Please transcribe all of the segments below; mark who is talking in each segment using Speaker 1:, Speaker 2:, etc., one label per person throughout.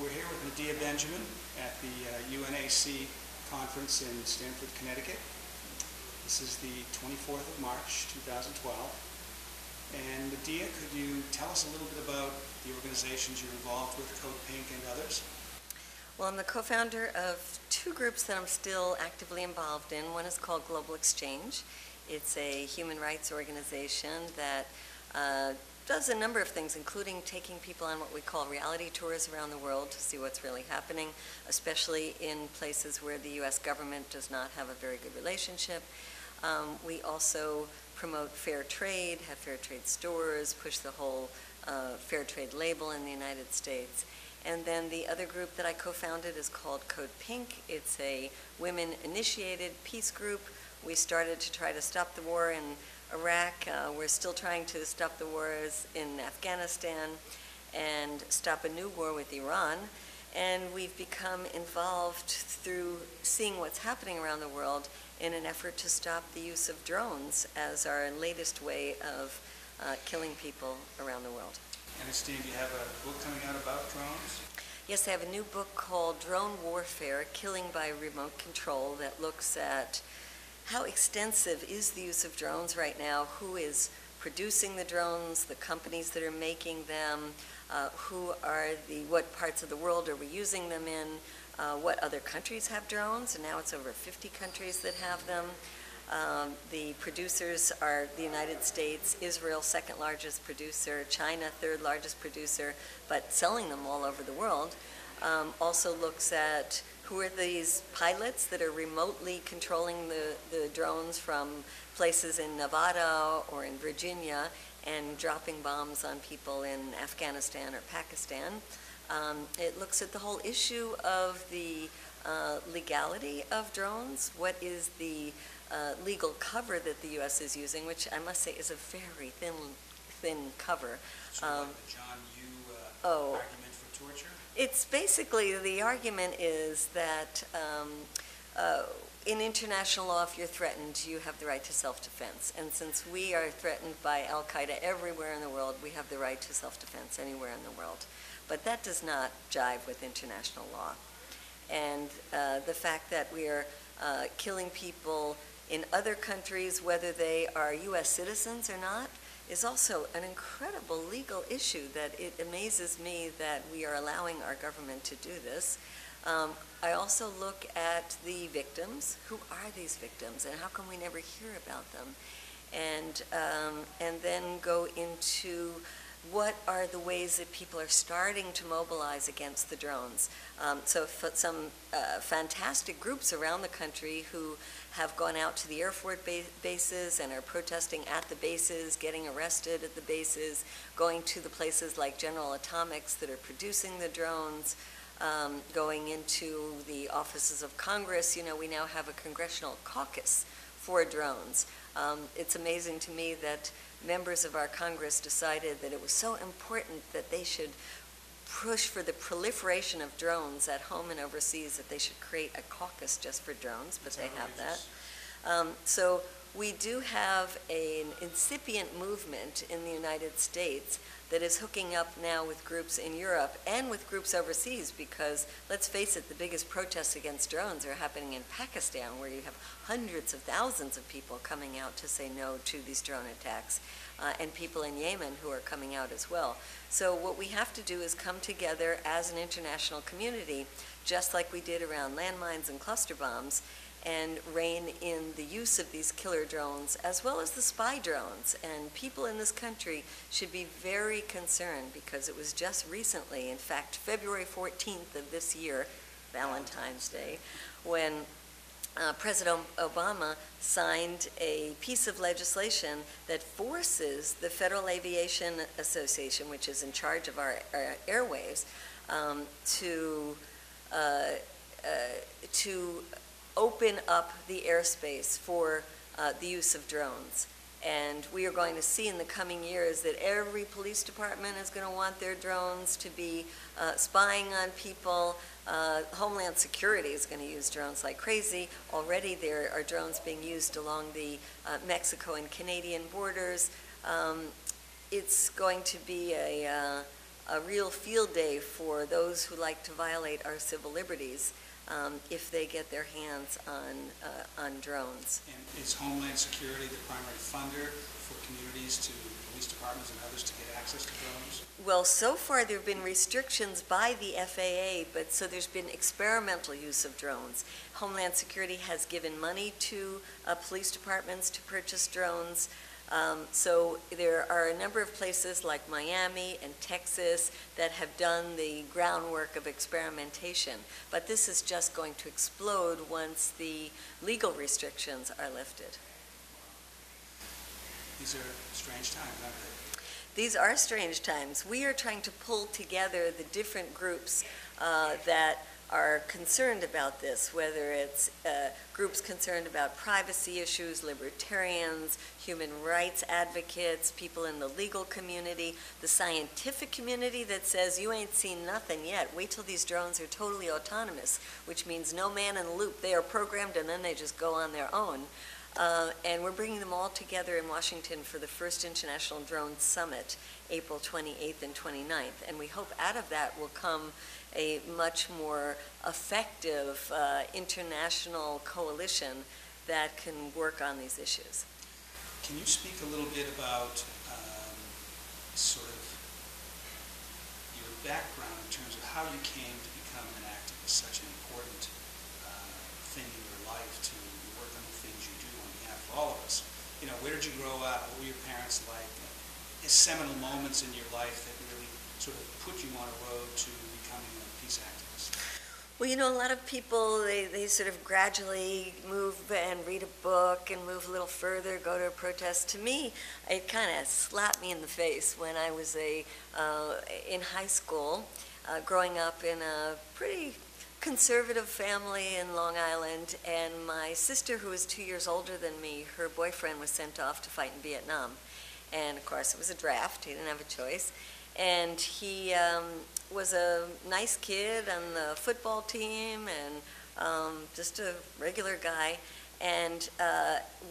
Speaker 1: We're here with Medea Benjamin at the UNAC conference in Stamford, Connecticut. This is the 24th of March, 2012. And Medea, could you tell us a little bit about the organizations you're involved with, Code Pink and others?
Speaker 2: Well, I'm the co-founder of two groups that I'm still actively involved in. One is called Global Exchange. It's a human rights organization that does a number of things, including taking people on what we call reality tours around the world to see what's really happening, especially in places where the U.S. government does not have a very good relationship. We also promote fair trade, have fair trade stores, push the whole fair trade label in the United States. And then the other group that I co-founded is called Code Pink. It's a women-initiated peace group. We started to try to stop the war in Iraq. We're still trying to stop the wars in Afghanistan and stop a new war with Iran. And we've become involved through seeing what's happening around the world in an effort to stop the use of drones as our latest way of killing people around the world.
Speaker 1: And Steve, you have a book coming out about drones?
Speaker 2: Yes, I have a new book called Drone Warfare, Killing by Remote Control, that looks at how extensive is the use of drones right now, who is producing the drones, the companies that are making them, what parts of the world are we using them in, what other countries have drones, and now it's over 50 countries that have them. The producers are the United States, Israel, second largest producer, China, third largest producer, but selling them all over the world. Also looks at who are these pilots that are remotely controlling the drones from places in Nevada or in Virginia and dropping bombs on people in Afghanistan or Pakistan. It looks at the whole issue of the legality of drones. What is the legal cover that the U.S. is using, which I must say is a very thin cover.
Speaker 1: So like the John Yoo argument for torture?
Speaker 2: It's basically, the argument is that in international law, if you're threatened, you have the right to self-defense. And since we are threatened by Al-Qaeda everywhere in the world, we have the right to self-defense anywhere in the world. But that does not jive with international law. And the fact that we are killing people in other countries, whether they are U.S. citizens or not, is also an incredible legal issue that it amazes me that we are allowing our government to do this. I also look at the victims. Who are these victims, and how come we never hear about them? And then go into what are the ways that people are starting to mobilize against the drones. So some fantastic groups around the country who have gone out to the Air Force bases and are protesting at the bases, getting arrested at the bases, going to the places like General Atomics that are producing the drones, going into the offices of Congress. You know, we now have a congressional caucus for drones. It's amazing to me that members of our Congress decided that it was so important that they should push for the proliferation of drones at home and overseas, that they should create a caucus just for drones, but they have that. So we do have an incipient movement in the United States that is hooking up now with groups in Europe and with groups overseas, because let's face it, the biggest protests against drones are happening in Pakistan, where you have hundreds of thousands of people coming out to say no to these drone attacks, and people in Yemen who are coming out as well. So what we have to do is come together as an international community, just like we did around landmines and cluster bombs, and rein in the use of these killer drones as well as the spy drones. And people in this country should be very concerned, because it was just recently, in fact, February 14th of this year, Valentine's Day, when President Obama signed a piece of legislation that forces the Federal Aviation Association, which is in charge of our airwaves, to open up the airspace for the use of drones. And we are going to see in the coming years that every police department is going to want their drones to be spying on people. Homeland Security is going to use drones like crazy. Already there are drones being used along the Mexico and Canadian borders. It's going to be a a real field day for those who like to violate our civil liberties if they get their hands on drones.
Speaker 1: And is Homeland Security the primary funder for communities to police departments and others to get access to drones?
Speaker 2: Well, so far there have been restrictions by the FAA, but so there's been experimental use of drones. Homeland Security has given money to police departments to purchase drones. So there are a number of places like Miami and Texas that have done the groundwork of experimentation. But this is just going to explode once the legal restrictions are lifted.
Speaker 1: These are strange times, aren't they?
Speaker 2: These are strange times. We are trying to pull together the different groups that are concerned about this, whether it's groups concerned about privacy issues, libertarians, human rights advocates, people in the legal community, the scientific community that says you ain't seen nothing yet. Wait till these drones are totally autonomous, which means no man in the loop. They are programmed and then they just go on their own. And we're bringing them all together in Washington for the first International Drone Summit, April 28th and 29th. And we hope out of that will come a much more effective international coalition that can work on these issues.
Speaker 1: Can you speak a little bit about sort of your background in terms of how you came to become an activist, such an important thing in your life to work on the things you do on behalf of all of us? You know, where did you grow up? What were your parents like? Seminal moments in your life that really sort of put you on a road to becoming a peace activist?
Speaker 2: Well, you know, a lot of people, they sort of gradually move and read a book and move a little further, go to a protest. To me, it kind of slapped me in the face when I was in high school, growing up in a pretty conservative family in Long Island, and my sister, who was 2 years older than me, her boyfriend was sent off to fight in Vietnam. And of course, it was a draft. He didn't have a choice. And he was a nice kid on the football team and just a regular guy. And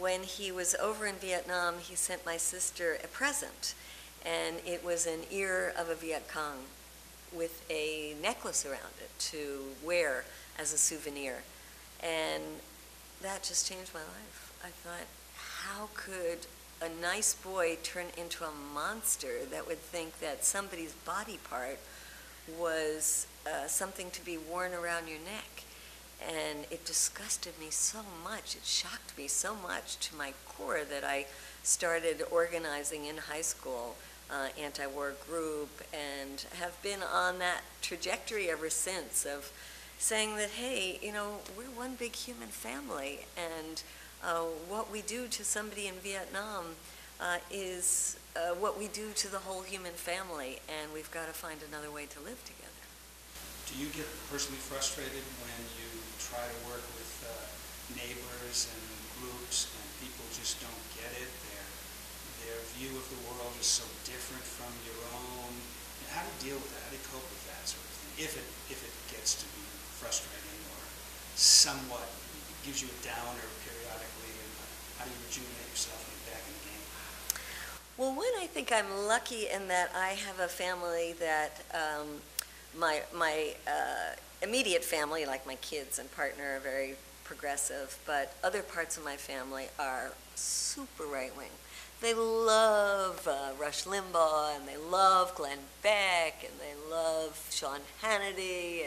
Speaker 2: when he was over in Vietnam, he sent my sister a present. And it was an ear of a Viet Cong with a necklace around it to wear as a souvenir. And that just changed my life. I thought, how could a nice boy turn into a monster that would think that somebody's body part was something to be worn around your neck? And it disgusted me so much, it shocked me so much to my core that I started organizing in high school, anti-war group, and have been on that trajectory ever since of saying that, hey, you know, we're one big human family, and what we do to somebody in Vietnam is what we do to the whole human family, and we've got to find another way to live together.
Speaker 1: Do you get personally frustrated when you try to work with neighbors and groups and people just don't get it? Their view of the world is so different from your own. And how do you deal with that? How do you cope with that sort of thing? If it gets to be frustrating or somewhat gives you a downer periodically, and how do you rejuvenate yourself and get back in the game?
Speaker 2: Well, one, I think I'm lucky in that I have a family that my immediate family, like my kids and partner, are very progressive, but other parts of my family are super right-wing. They love Rush Limbaugh, and they love Glenn Beck, and they love Sean Hannity,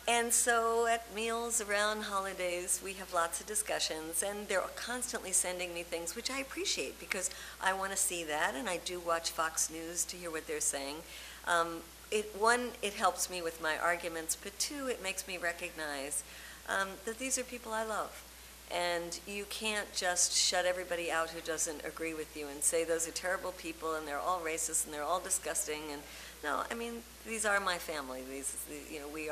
Speaker 2: and so at meals around holidays, we have lots of discussions, and they're constantly sending me things, which I appreciate because I want to see that, and I do watch Fox News to hear what they're saying. One, it helps me with my arguments, but two, it makes me recognize that these are people I love. And you can't just shut everybody out who doesn't agree with you and say those are terrible people and they're all racist and they're all disgusting. And no, I mean, these are my family. You know, we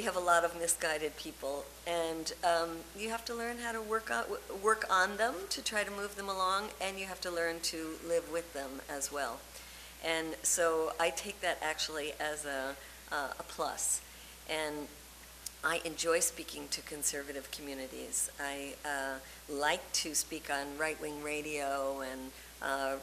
Speaker 2: have a lot of misguided people, and you have to learn how to work on them to try to move them along, and you have to learn to live with them as well. And so I take that actually as a plus. And I enjoy speaking to conservative communities. I like to speak on right-wing radio and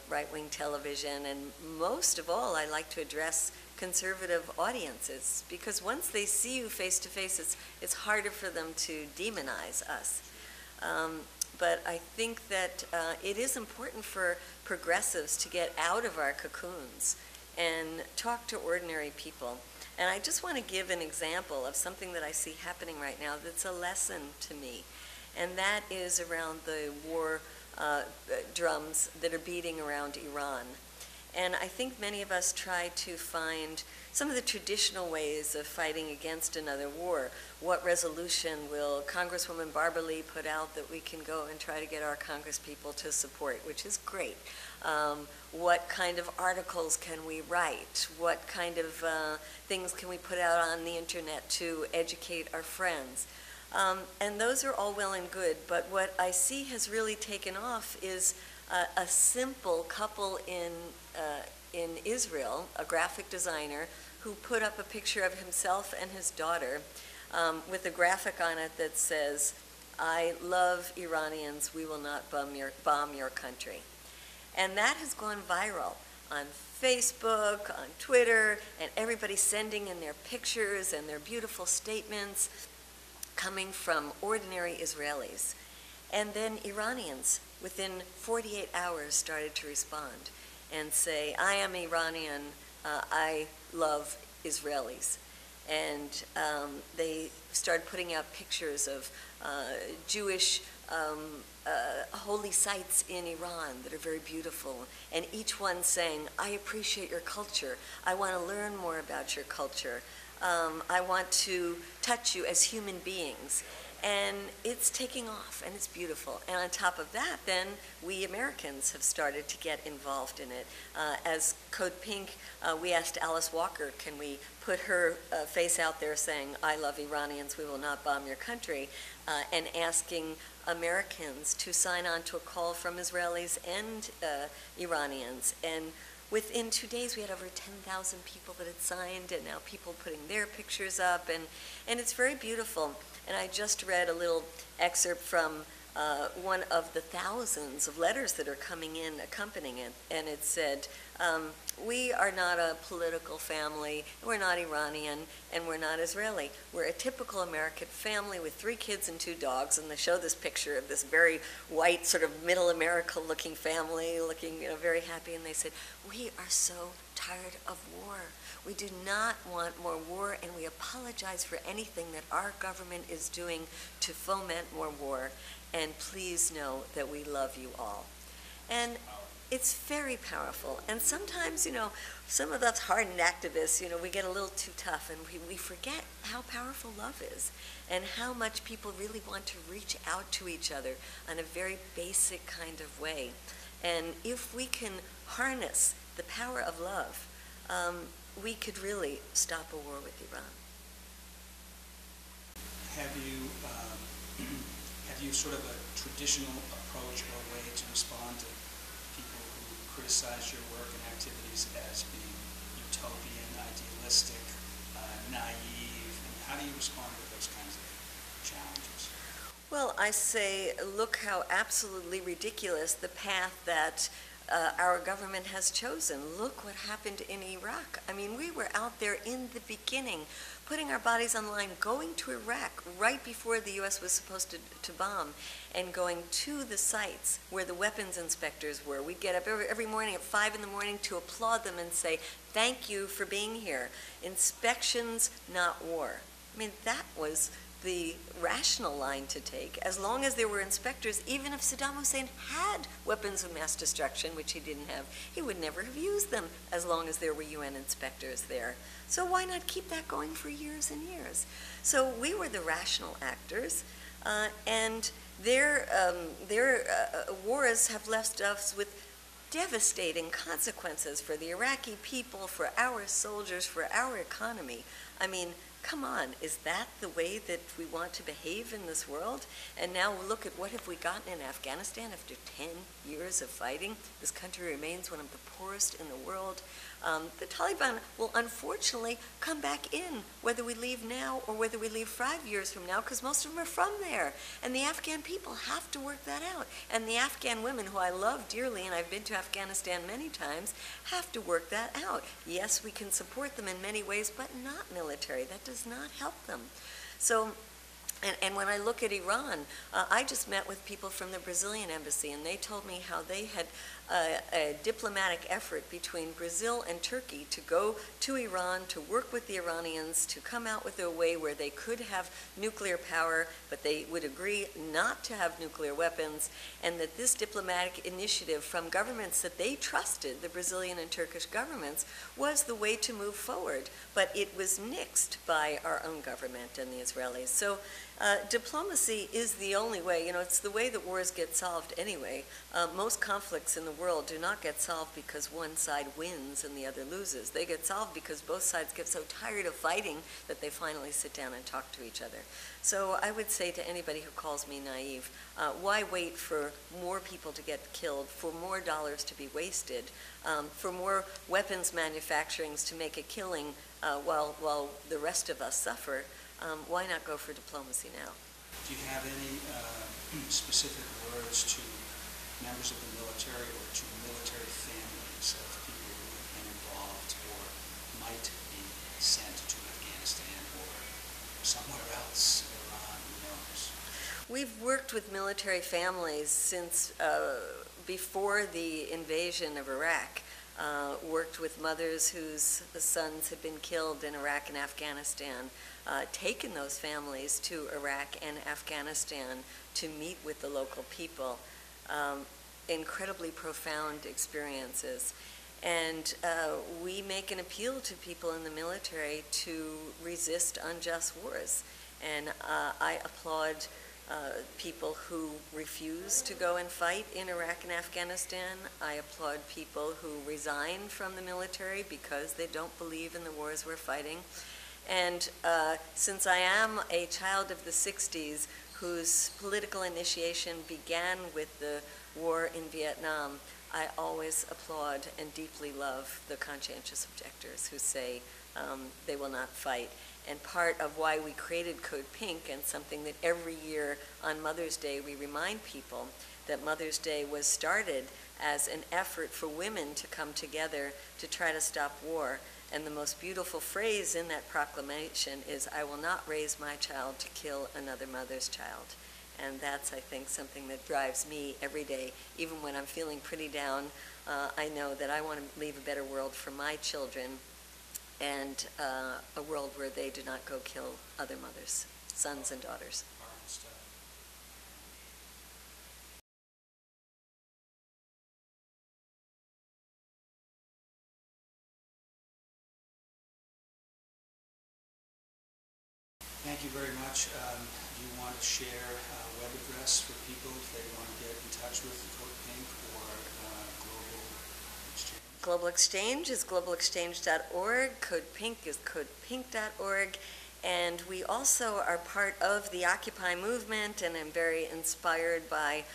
Speaker 2: right-wing television, and most of all, I like to address conservative audiences, because once they see you face to face, it's harder for them to demonize us. But I think that it is important for progressives to get out of our cocoons and talk to ordinary people. And I just want to give an example of something that I see happening right now that's a lesson to me, and that is around the war drums that are beating around Iran. And I think many of us try to find some of the traditional ways of fighting against another war. What resolution will Congresswoman Barbara Lee put out that we can go and try to get our congresspeople to support, which is great. What kind of articles can we write? What kind of things can we put out on the internet to educate our friends? And those are all well and good, but what I see has really taken off is a simple couple in Israel, a graphic designer, who put up a picture of himself and his daughter with a graphic on it that says, "I love Iranians, we will not bomb your country." And that has gone viral on Facebook, on Twitter, and everybody sending in their pictures and their beautiful statements coming from ordinary Israelis. And then Iranians, within 48 hours, started to respond and say, "I am Iranian, I love Israelis." And they started putting out pictures of Jewish holy sites in Iran that are very beautiful, and each one saying, "I appreciate your culture. I want to learn more about your culture. I want to touch you as human beings." And it's taking off, and it's beautiful. And on top of that, then, we Americans have started to get involved in it. As Code Pink, we asked Alice Walker, can we put her face out there saying, "I love Iranians, we will not bomb your country," and asking Americans to sign on to a call from Israelis and Iranians. And within 2 days, we had over 10,000 people that had signed, and now people putting their pictures up, and it's very beautiful. And I just read a little excerpt from one of the thousands of letters that are coming in accompanying it, and it said, "We are not a political family, we're not Iranian, and we're not Israeli. We're a typical American family with 3 kids and 2 dogs," and they show this picture of this very white, sort of middle America-looking family, looking, very happy, and they said, "We are so tired of war. We do not want more war, and we apologize for anything that our government is doing to foment more war, and please know that we love you all." And it's very powerful. And sometimes, some of us hardened activists, we get a little too tough, and we forget how powerful love is and how much people really want to reach out to each other in a very basic kind of way. And if we can harness the power of love, we could really stop a war with Iran.
Speaker 1: Have you sort of a traditional approach or way to respond to people who criticize your work and activities as being utopian, idealistic, naive? And how do you respond to those kinds of challenges?
Speaker 2: Well, I say, look how absolutely ridiculous the path that our government has chosen. Look what happened in Iraq. I mean, we were out there in the beginning, putting our bodies on the line, going to Iraq right before the U.S. was supposed to bomb, and going to the sites where the weapons inspectors were. We'd get up every morning at 5 in the morning to applaud them and say, "Thank you for being here. Inspections, not war." I mean, that was the rational line to take. As long as there were inspectors, even if Saddam Hussein had weapons of mass destruction, which he didn't have, he would never have used them as long as there were UN inspectors there. So why not keep that going for years and years? So we were the rational actors, and their wars have left us with devastating consequences for the Iraqi people, for our soldiers, for our economy. I mean, come on, is that the way that we want to behave in this world? And now look at what have we gotten in Afghanistan after 10 years of fighting. This country remains one of the poorest in the world. The Taliban will unfortunately come back in, whether we leave now or whether we leave 5 years from now, because most of them are from there. And the Afghan people have to work that out. And the Afghan women, who I love dearly, and I've been to Afghanistan many times, have to work that out. Yes, we can support them in many ways, but not military. That does not help them. So, and when I look at Iran, I just met with people from the Brazilian embassy, and they told me how they had a diplomatic effort between Brazil and Turkey to go to Iran, to work with the Iranians, to come out with a way where they could have nuclear power, but they would agree not to have nuclear weapons, and that this diplomatic initiative from governments that they trusted, the Brazilian and Turkish governments, was the way to move forward. But it was nixed by our own government and the Israelis. So diplomacy is the only way. You know, it's the way that wars get solved anyway. Most conflicts in the world do not get solved because one side wins and the other loses. They get solved because both sides get so tired of fighting that they finally sit down and talk to each other. So I would say to anybody who calls me naive, why wait for more people to get killed, for more dollars to be wasted, for more weapons manufacturings to make a killing while the rest of us suffer? Why not go for diplomacy now?
Speaker 1: Do you have any specific words to members of the military or to military families of people who have been involved or might be sent to Afghanistan or somewhere else, Iran, who knows?
Speaker 2: We've worked with military families since before the invasion of Iraq. Worked with mothers whose sons had been killed in Iraq and Afghanistan, taken those families to Iraq and Afghanistan to meet with the local people. Incredibly profound experiences. And we make an appeal to people in the military to resist unjust wars. And I applaud people who refuse to go and fight in Iraq and Afghanistan. I applaud people who resign from the military because they don't believe in the wars we're fighting. And since I am a child of the 60s whose political initiation began with the war in Vietnam, I always applaud and deeply love the conscientious objectors who say they will not fight. And part of why we created Code Pink, and something that every year on Mother's Day we remind people that Mother's Day was started as an effort for women to come together to try to stop war. And the most beautiful phrase in that proclamation is, "I will not raise my child to kill another mother's child." And that's, I think, something that drives me every day. Even when I'm feeling pretty down, I know that I want to leave a better world for my children, and a world where they do not go kill other mothers, sons and daughters.
Speaker 1: Thank you very much. Do you want to share a web address for people if they want to get in touch with Code Pink or Global Exchange?
Speaker 2: Global Exchange is globalexchange.org. Code Pink is codepink.org. And we also are part of the Occupy movement, and I'm very inspired by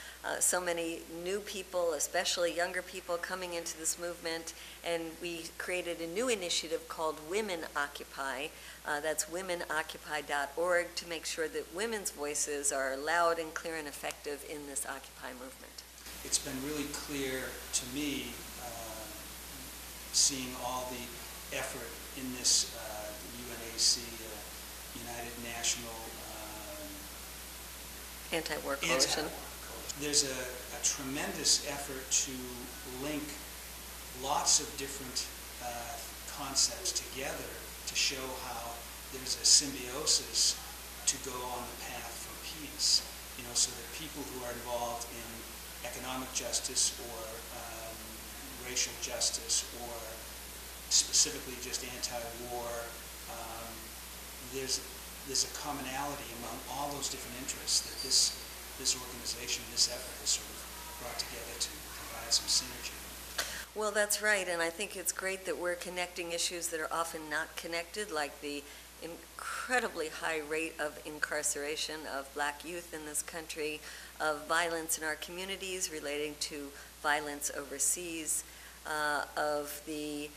Speaker 2: so many new people, especially younger people, coming into this movement. And we created a new initiative called Women Occupy. That's womenoccupy.org, to make sure that women's voices are loud and clear and effective in this Occupy movement.
Speaker 1: It's been really clear to me, seeing all the effort in this UNAC, United National
Speaker 2: Anti-war coalition.
Speaker 1: There's a tremendous effort to link lots of different concepts together to show how there's a symbiosis to go on the path for peace. You know, so that people who are involved in economic justice or racial justice or specifically just anti-war, there's a commonality among all those different interests that this organization, this effort has sort of brought together to provide some synergy.
Speaker 2: Well, that's right, and I think it's great that we're connecting issues that are often not connected, like the incredibly high rate of incarceration of black youth in this country, of violence in our communities relating to violence overseas, of the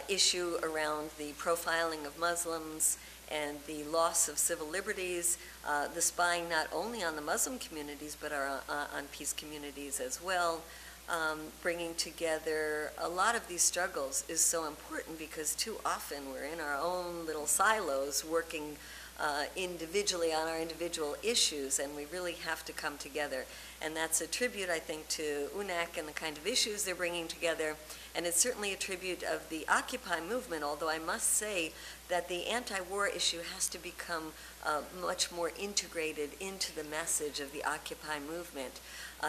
Speaker 2: issue around the profiling of Muslims and the loss of civil liberties, the spying not only on the Muslim communities but on peace communities as well. Bringing together a lot of these struggles is so important because too often we're in our own little silos working individually on our individual issues, and we really have to come together. And that's a tribute, I think, to UNAC and the kind of issues they're bringing together. And it's certainly a tribute of the Occupy movement, although I must say that the anti-war issue has to become much more integrated into the message of the Occupy movement.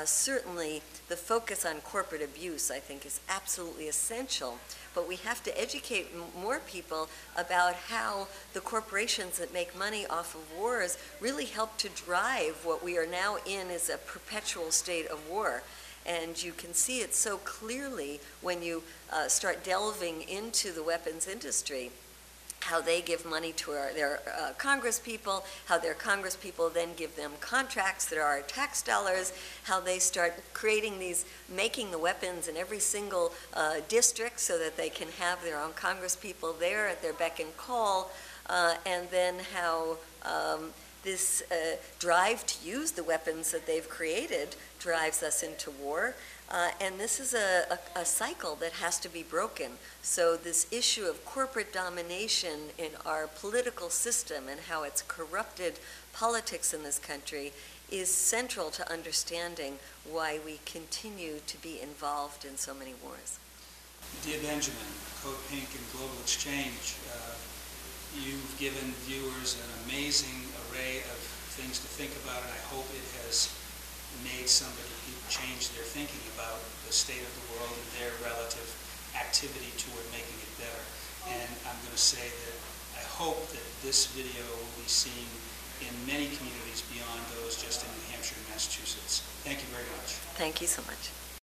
Speaker 2: Certainly, the focus on corporate abuse, I think, is absolutely essential, but we have to educate more people about how the corporations that make money off of wars really help to drive what we are now in as a perpetual state of war. And you can see it so clearly when you start delving into the weapons industry, how they give money to their Congress people, how their Congress people then give them contracts that are our tax dollars, how they start creating these, making the weapons in every single district so that they can have their own Congress people there at their beck and call, and then how this drive to use the weapons that they've created drives us into war. And this is a cycle that has to be broken. So this issue of corporate domination in our political system and how it's corrupted politics in this country is central to understanding why we continue to be involved in so many wars.
Speaker 1: Medea Benjamin, Code Pink and Global Exchange, you've given viewers an amazing array of things to think about, and I hope it has made people change their thinking about the state of the world and their relative activity toward making it better. And I'm going to say that I hope that this video will be seen in many communities beyond those just in New Hampshire and Massachusetts. Thank you very much.
Speaker 2: Thank you so much.